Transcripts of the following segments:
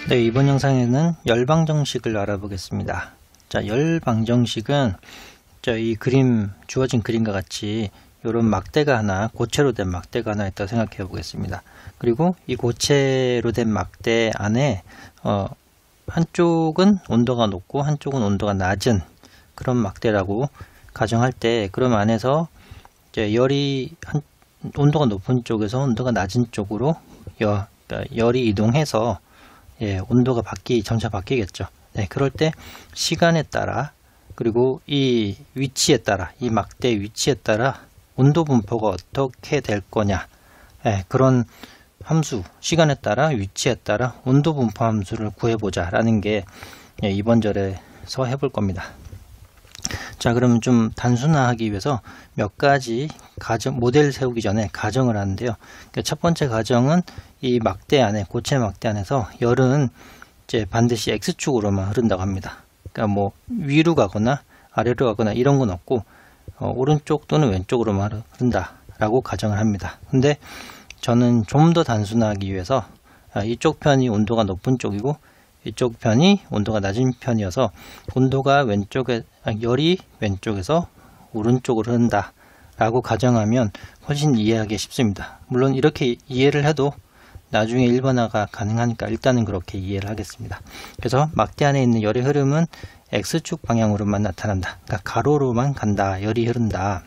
네, 이번 영상에는 열방정식을 알아보겠습니다. 자, 열방정식은 이 그림, 주어진 그림과 같이 이런 막대가 하나, 고체로 된 막대가 하나 있다고 생각해 보겠습니다. 그리고 이 고체로 된 막대 안에 한쪽은 온도가 높고 한쪽은 온도가 낮은 그런 막대라고 가정할 때, 그럼 안에서 이제 온도가 높은 쪽에서 온도가 낮은 쪽으로 열이 이동해서 온도가 점차 바뀌겠죠. 네, 그럴 때 시간에 따라, 그리고 이 위치에 따라, 이 막대 위치에 따라 온도 분포가 어떻게 될 거냐, 그런 함수, 시간에 따라 위치에 따라 온도 분포 함수를 구해보자 라는 게 이번 절에서 해볼 겁니다. 자, 그러면 좀 단순화하기 위해서 몇 가지 모델 세우기 전에 가정을 하는데요. 첫 번째 가정은 이 막대 안에, 고체 막대 안에서 열은 이제 반드시 X축으로만 흐른다고 합니다. 그러니까 뭐 위로 가거나 아래로 가거나 이런 건 없고 오른쪽 또는 왼쪽으로만 흐른다 라고 가정을 합니다. 근데 저는 좀 더 단순화하기 위해서 이쪽 편이 온도가 높은 쪽이고 이쪽 편이 온도가 낮은 편이어서 열이 왼쪽에서 오른쪽으로 흐른다 라고 가정하면 훨씬 이해하기 쉽습니다. 물론 이렇게 이해를 해도 나중에 일반화가 가능하니까 일단은 그렇게 이해를 하겠습니다. 그래서 막대 안에 있는 열의 흐름은 X축 방향으로만 나타난다. 그러니까 가로로만 간다. 열이 흐른다.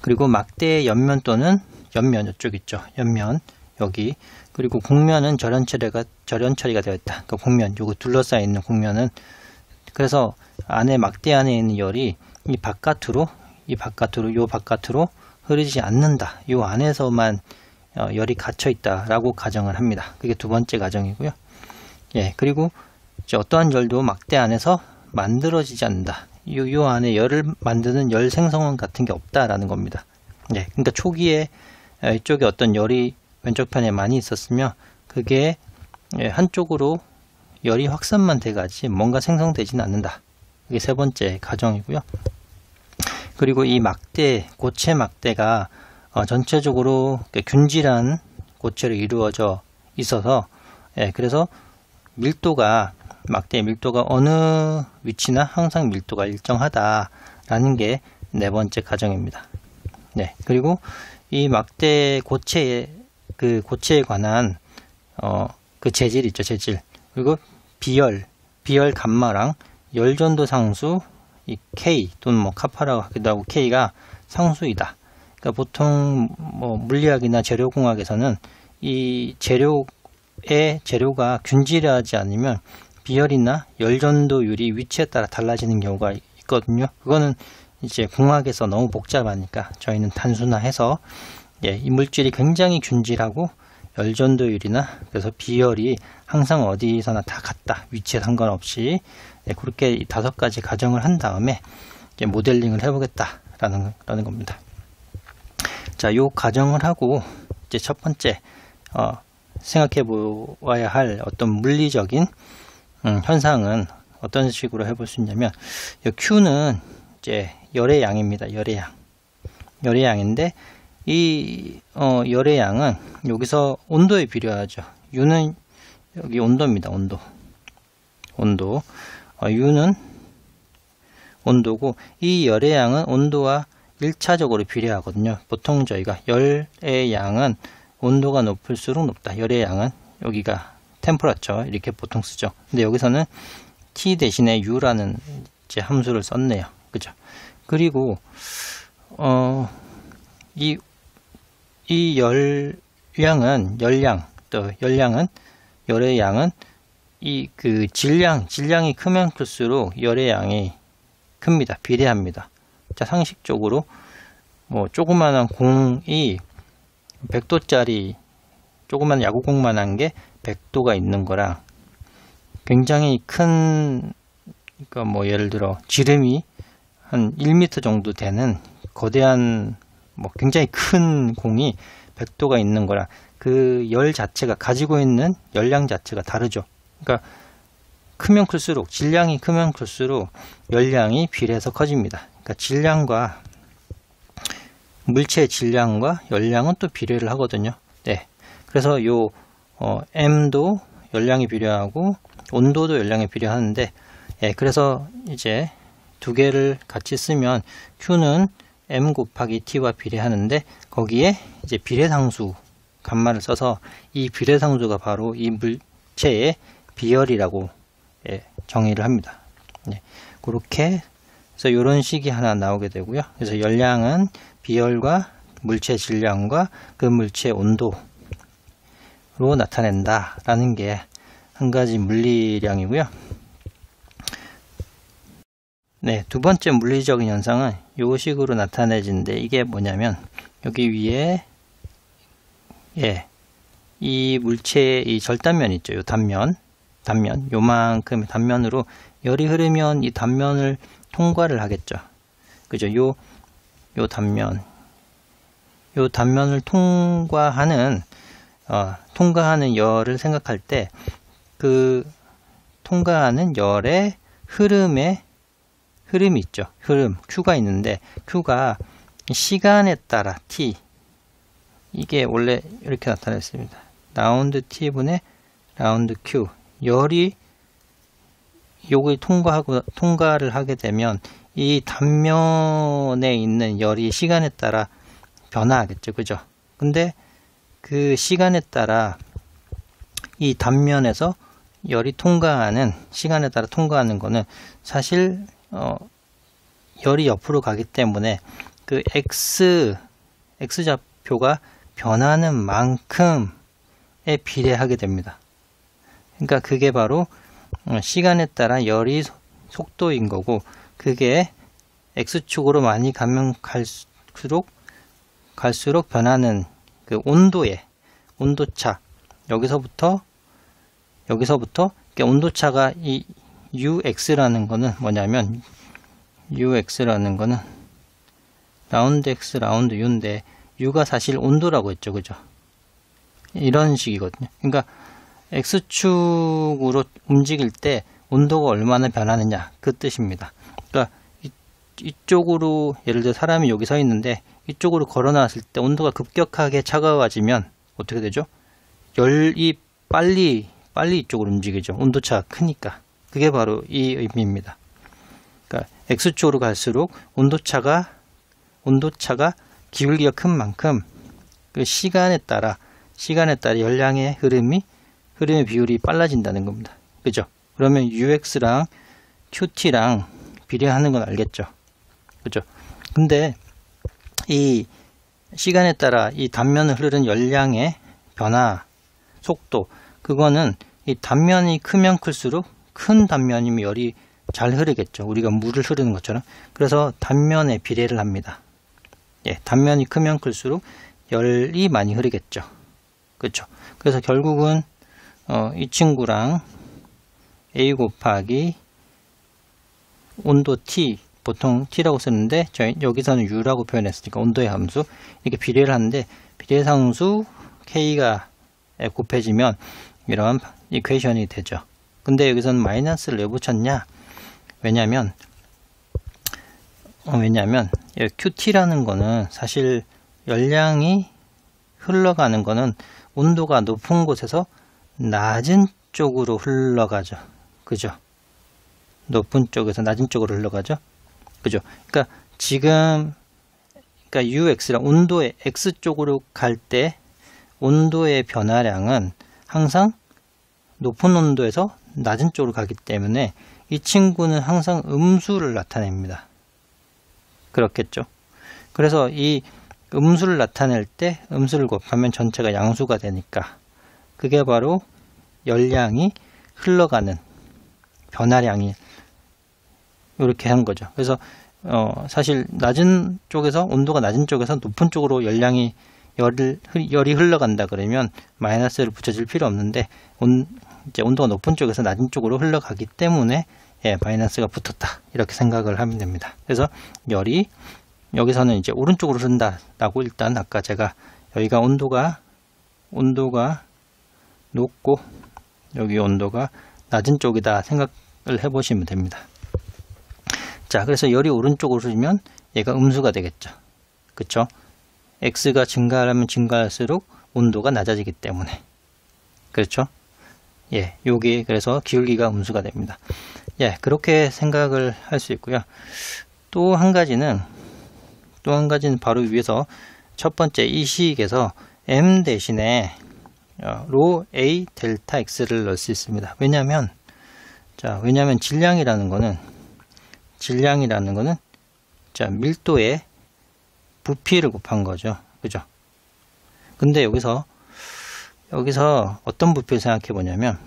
그리고 막대의 옆면 또는 옆면, 이쪽 있죠. 옆면 여기, 그리고 곡면은 절연 처리가 되어 있다. 그러니까 곡면, 요거 둘러싸여 있는 곡면은, 그래서 막대 안에 있는 열이 요 바깥으로 흐르지 않는다. 요 안에서만 열이 갇혀 있다라고 가정을 합니다. 그게 두 번째 가정이고요. 그리고 이제 어떠한 열도 막대 안에서 만들어지지 않는다. 요 안에 열을 만드는 열 생성원 같은 게 없다라는 겁니다. 그러니까 초기에 이쪽에 어떤 열이 왼쪽 편에 많이 있었으며 그게 한쪽으로 열이 확산만 돼가지 뭔가 생성되지는 않는다. 이게 세 번째 가정이고요. 그리고 이 고체 막대가 전체적으로 균질한 고체로 이루어져 있어서, 그래서 막대의 밀도가 어느 위치나 항상 밀도가 일정하다라는 게 네 번째 가정입니다. 그리고 이 막대 고체에 관한 그 재질 있죠, 재질. 그리고 비열 감마랑 열전도 상수, 이 K 또는 뭐 카파라고 하기도 하고 K가 상수이다. 그러니까 보통 뭐 물리학이나 재료공학에서는 이 재료가 균질하지 않으면 비열이나 열전도율이 위치에 따라 달라지는 경우가 있거든요. 그거는 이제 공학에서 너무 복잡하니까 저희는 단순화해서 이 물질이 굉장히 균질하고 열전도율이나 그래서 비열이 항상 어디서나 다 같다. 위치에 상관없이 그렇게 5가지 가정을 한 다음에 모델링을 해보겠다라는 겁니다. 자, 요 가정을 하고 이제 첫 번째 생각해 보아야 할 어떤 물리적인 현상은 어떤 식으로 해볼 수 있냐면, Q는 이제 열의 양입니다. 열의 양인데 이 열의 양은 여기서 온도에 비례하죠. U는 여기 온도입니다. 온도. U는 온도고, 이 열의 양은 온도와 1차적으로 비례하거든요. 보통 저희가 열의 양은 온도가 높을수록 높다. 열의 양은 여기가 템퍼러처 이렇게 보통 쓰죠. 근데 여기서는 T 대신에 U라는 이제 함수를 썼네요. 그죠? 그리고 이 열의 양은 이 질량이 크면 클수록 열의 양이 큽니다. 비례합니다. 자, 상식적으로 뭐 조그만한 공이 100도짜리 조그만 야구공만한 게 100도가 있는 거랑 굉장히 큰, 그러니까 뭐 예를 들어 지름이 한 1m 정도 되는 거대한 뭐 굉장히 큰 공이 100도가 있는 거랑 그 열 자체가 가지고 있는 열량 자체가 다르죠. 그러니까 질량이 크면 클수록 열량이 비례해서 커집니다. 그러니까 물체의 질량과 열량은 또 비례를 하거든요. 그래서 M도 열량이 필요하고 온도도 열량이 필요하는데, 예, 그래서 이제 두 개를 같이 쓰면 Q는 M 곱하기 T와 비례하는데, 거기에 이제 비례상수 값말을 써서 이 비례상수가 바로 이 물체의 비열이라고, 예, 정의를 합니다. 예, 그렇게 해서 이런 식이 하나 나오게 되고요. 그래서 열량은 비열과 물체 질량과 그 물체의 온도로 나타낸다 라는 게 한 가지 물리량이고요. 네, 두 번째 물리적인 현상은 이 식으로 나타내지는데, 이게 뭐냐면 여기 위에, 예, 이 물체의 이 절단면 있죠. 이 단면, 요만큼의 단면으로 열이 흐르면 이 단면을 통과를 하겠죠. 그죠? 요 단면을 통과하는 열을 생각할 때, 그 통과하는 열의 흐름이 있죠. 흐름, Q가 있는데, Q가 시간에 따라 T, 이게 원래 이렇게 나타냈습니다. 라운드 T분의 라운드 Q. 열이 요걸 통과를 하게 되면 이 단면에 있는 열이 시간에 따라 변화하겠죠. 그죠? 근데 그 시간에 따라 이 단면에서 열이 시간에 따라 통과하는 거는 사실 열이 옆으로 가기 때문에 그 X좌표가 변하는 만큼에 비례하게 됩니다. 그러니까 그게 바로 시간에 따라 열이 속도인 거고, 그게 X축으로 많이 가면 갈수록 변하는 그 온도차, 여기서부터 온도차가 이 UX라는 거는 뭐냐면, UX라는 거는 라운드 X, 라운드 U인데, U가 사실 온도라고 했죠. 그죠? 이런 식이거든요. 그러니까 X축으로 움직일 때 온도가 얼마나 변하느냐, 그 뜻입니다. 그러니까 이쪽으로, 예를 들어 사람이 여기 서 있는데 이쪽으로 걸어 나왔을 때 온도가 급격하게 차가워지면 어떻게 되죠? 열이 빨리 이쪽으로 움직이죠. 온도차가 크니까. 그게 바로 이 의미입니다. 그러니까 X축으로 갈수록 온도차가 기울기가 큰 만큼 그 시간에 따라 열량의 흐름의 비율이 빨라진다는 겁니다. 그죠? 그러면 UX랑 QT랑 비례하는 건 알겠죠? 그죠? 근데 이 시간에 따라 이 단면을 흐르는 열량의 변화, 속도, 그거는 이 단면이 크면 클수록, 큰 단면이면 열이 잘 흐르겠죠. 우리가 물을 흐르는 것처럼. 그래서 단면에 비례를 합니다. 예, 단면이 크면 클수록 열이 많이 흐르겠죠. 그렇죠? 그래서 결국은 이 친구랑 A 곱하기 온도 T, 보통 T라고 쓰는데 여기서는 U라고 표현했으니까 온도의 함수, 이렇게 비례를 하는데, 비례상수 K가 곱해지면 이런 이퀘이션이 되죠. 근데 여기서는 마이너스를 왜 붙였냐? 왜냐면 QT라는 거는 사실 열량이 흘러가는 거는 온도가 높은 곳에서 낮은 쪽으로 흘러가죠. 그죠? 높은 쪽에서 낮은 쪽으로 흘러가죠. 그죠? 그러니까 UX랑 온도의 X쪽으로 갈 때 온도의 변화량은 항상 높은 온도에서 낮은 쪽으로 가기 때문에 이 친구는 항상 음수를 나타냅니다. 그렇겠죠? 그래서 이 음수를 나타낼 때 음수를 곱하면 전체가 양수가 되니까, 그게 바로 열량이 흘러가는 변화량이 이렇게 한 거죠. 그래서 사실 낮은 쪽에서, 온도가 낮은 쪽에서 높은 쪽으로 열이 흘러간다 그러면 마이너스를 붙여줄 필요 없는데, 이제 온도가 높은 쪽에서 낮은 쪽으로 흘러가기 때문에 마이너스가 붙었다, 이렇게 생각을 하면 됩니다. 그래서 열이 여기서는 이제 오른쪽으로 흐른다라고, 일단 아까 제가 여기가 온도가 높고 여기 온도가 낮은 쪽이다 생각을 해보시면 됩니다. 자, 그래서 열이 오른쪽으로 흐르면 얘가 음수가 되겠죠. 그쵸? X가 증가하면 증가할수록 온도가 낮아지기 때문에. 그렇죠? 예, 요게 그래서 기울기가 음수가 됩니다. 예, 그렇게 생각을 할 수 있고요. 또 한 가지는 바로 위에서 첫 번째 이 식에서 m 대신에 로 a 델타 x를 넣을 수 있습니다. 왜냐면 질량이라는 거는 자, 밀도의 부피를 곱한 거죠. 그죠? 근데 여기서 어떤 부피를 생각해 보냐면,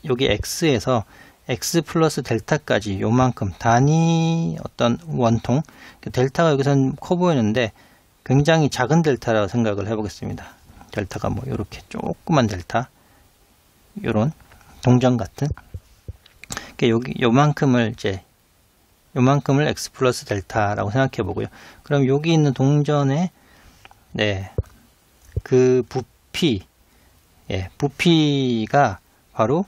여기 x에서 x 플러스 델타까지 요만큼 단위 어떤 원통, 델타가 여기서는 커 보이는데 굉장히 작은 델타라고 생각을 해 보겠습니다. 델타가 뭐 이렇게 조그만 델타, 요런 동전 같은, 여기 요만큼을 x 플러스 델타라고 생각해 보고요. 그럼 여기 있는 동전의 그 부피가 바로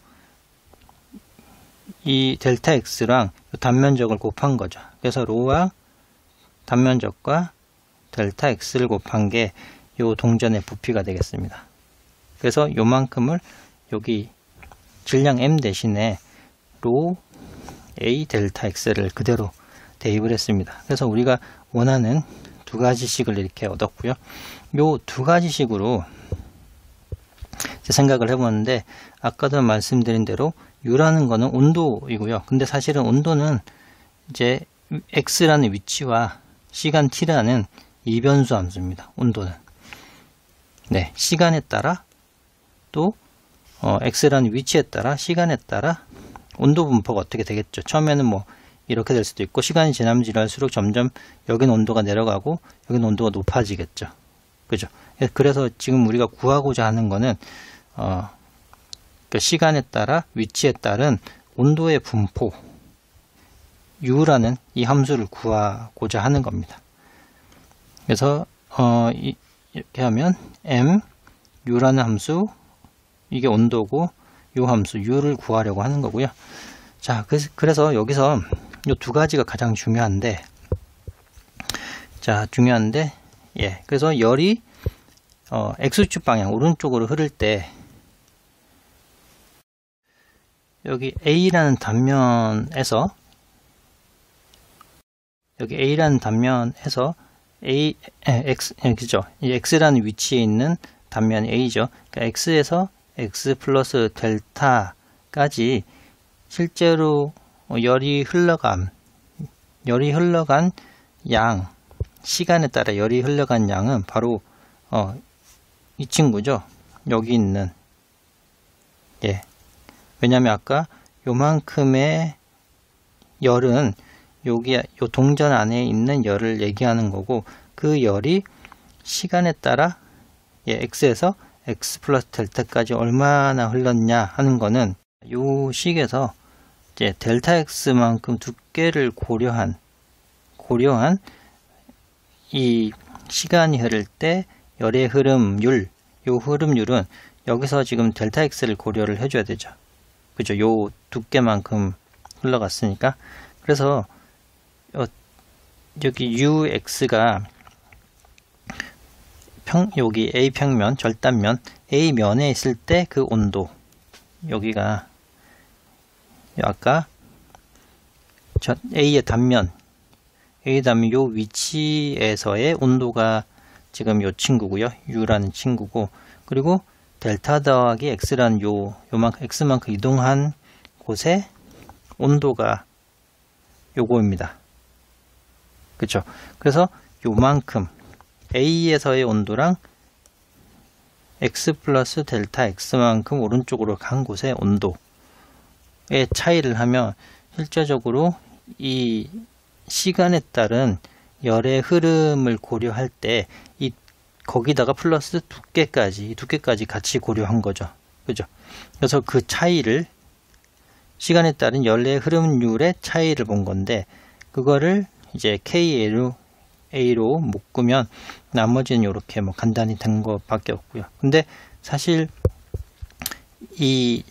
이 델타 x랑 단면적을 곱한 거죠. 그래서 로와 단면적과 델타 x를 곱한 게 요 동전의 부피가 되겠습니다. 그래서 요만큼을 여기 질량 m 대신에 로 a 델타 x를 그대로 대입을 했습니다. 그래서 우리가 원하는 두 가지식을 이렇게 얻었고요. 요 두 가지식으로 생각을 해보는데, 아까도 말씀드린 대로 U라는 거는 온도이고요. 근데 사실은 온도는 이제 X라는 위치와 시간 T라는 이변수 함수입니다. 온도는. 네, 시간에 따라 또 X라는 위치에 따라 시간에 따라 온도 분포가 어떻게 되겠죠. 처음에는 뭐 이렇게 될 수도 있고, 시간이 지나면 지날수록 점점 여기는 온도가 내려가고 여기는 온도가 높아지겠죠. 그죠? 그래서 지금 우리가 구하고자 하는 거는 그 시간에 따라 위치에 따른 온도의 분포 U라는 이 함수를 구하고자 하는 겁니다. 그래서 이렇게 하면 m U라는 함수, 이게 온도고 이 함수 U를 구하려고 하는 거고요. 자, 그래서 여기서 이 두 가지가 가장 중요한데, 예, 그래서 열이 X축 방향 오른쪽으로 흐를 때 여기 A라는 단면에서 그죠? 이 X라는 위치에 있는 단면이 A죠. 그러니까 X에서 X 플러스 델타까지 실제로 열이 흘러간 양, 시간에 따라 열이 흘러간 양은 바로 이 친구죠. 여기 있는, 예. 왜냐면 아까 요만큼의 열은 요 동전 안에 있는 열을 얘기하는 거고, 그 열이 시간에 따라 X에서 X 플러스 델타까지 얼마나 흘렀냐 하는 거는 요 식에서 이제 델타 X만큼 두께를 고려한 이 시간이 흐를 때 열의 흐름율, 요 흐름률은 여기서 지금 델타 X를 고려를 해줘야 되죠. 그죠? 요 두께만큼 흘러갔으니까. 그래서 여기 UX가 여기 A 평면, 절단면, A 면에 있을 때 그 온도, 여기가 아까 A의 단면, 요 위치에서의 온도가 지금 요 친구고요. U라는 친구고, 그리고 델타 더하기 X라는 X만큼 이동한 곳의 온도가 요거입니다. 그쵸? 그래서 요만큼 A에서의 온도랑 X 플러스 델타 X만큼 오른쪽으로 간 곳의 온도의 차이를 하면 실제적으로 이 시간에 따른 열의 흐름을 고려할 때 거기다가 플러스 두께까지 같이 고려한 거죠. 그죠? 그래서 그 차이를, 시간에 따른 열의 흐름률의 차이를 본 건데, 그거를 이제 KA로 묶으면 나머지는 이렇게 뭐 간단히 된 것밖에 없고요. 근데 사실 이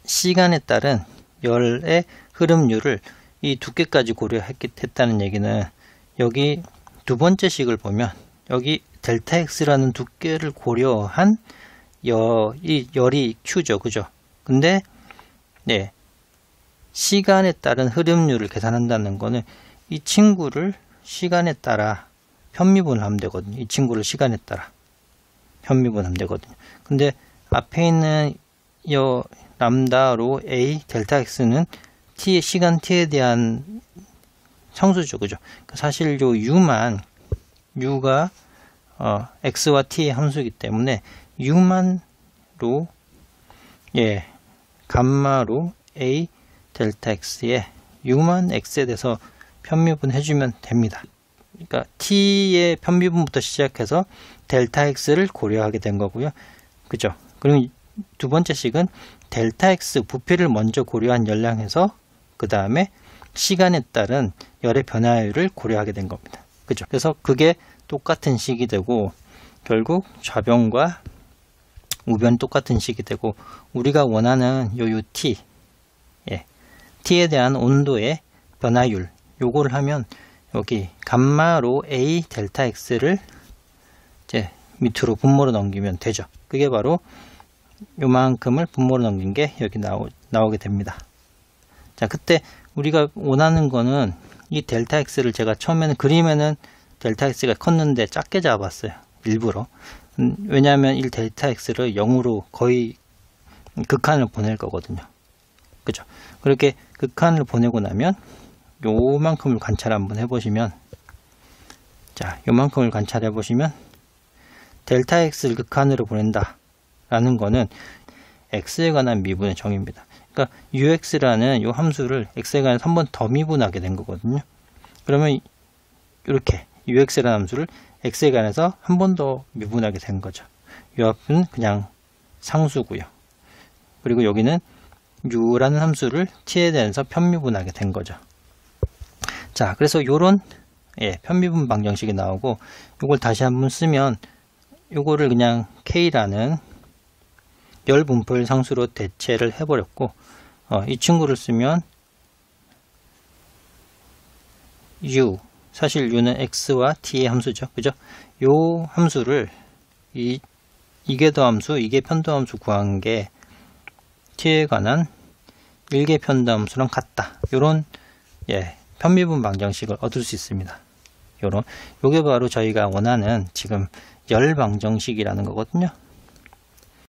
시간에 따른 열의 흐름률을 이 두께까지 고려했다는 얘기는, 여기 두 번째 식을 보면 여기 델타 X라는 두께를 고려한 이 열이 Q죠. 그죠? 근데 네, 시간에 따른 흐름률을 계산한다는 거는 이 친구를 시간에 따라 편미분하면 되거든요. 이 친구를 시간에 따라 편미분하면 되거든요. 근데 앞에 있는 이 람다로 A 델타 X는 t 시간 t에 대한 상수죠, 그죠? 사실 요 u가 x와 t의 함수이기 때문에 u만로 감마로 a 델타 x에 u만 x에 대해서 편미분 해주면 됩니다. 그러니까 t의 편미분부터 시작해서 델타 x를 고려하게 된 거고요, 그죠? 그리고 두 번째 식은 델타 x 부피를 먼저 고려한 열량에서 그 다음에 시간에 따른 열의 변화율을 고려하게 된 겁니다. 그죠? 그래서 그게 똑같은 식이 되고 결국 좌변과 우변 똑같은 식이 되고 우리가 원하는 요 t, t에 대한 온도의 변화율 요거를 하면 여기 감마로 a 델타 x를 이제 밑으로 분모로 넘기면 되죠. 그게 바로 요만큼을 분모로 넘긴 게 여기 나오게 됩니다. 자, 그때 우리가 원하는 거는 이 델타 x를 제가 처음에는 그림에는 델타 x가 컸는데 작게 잡았어요. 일부러. 왜냐하면 이 델타 x를 0으로 거의 극한을 보낼 거거든요. 그죠? 그렇게 극한을 보내고 나면 요만큼을 관찰 한번 해보시면, 자, 요만큼을 관찰해 보시면 델타 x를 극한으로 보낸다 라는 거는 x에 관한 미분의 정의입니다. 그러니까 ux라는 요 함수를 x에 관해서 한 번 더 미분하게 된 거거든요. 그러면 이렇게 ux라는 함수를 x에 관해서 한 번 더 미분하게 된 거죠. 이 앞은 그냥 상수고요. 그리고 여기는 u라는 함수를 t에 대해서 편미분하게 된 거죠. 자, 그래서 요런 편미분 방정식이 나오고 요걸 다시 한번 쓰면 요거를 그냥 k라는 열 분포율 상수로 대체를 해버렸고 이 친구를 쓰면 u, 사실 u는 x와 t의 함수죠, 그죠? 요 함수를 이게 더함수, 이게 편도함수 구한 게 t에 관한 일개 편도함수랑 같다. 요런 편미분 방정식을 얻을 수 있습니다. 요게 바로 저희가 원하는 지금 열 방정식이라는 거거든요.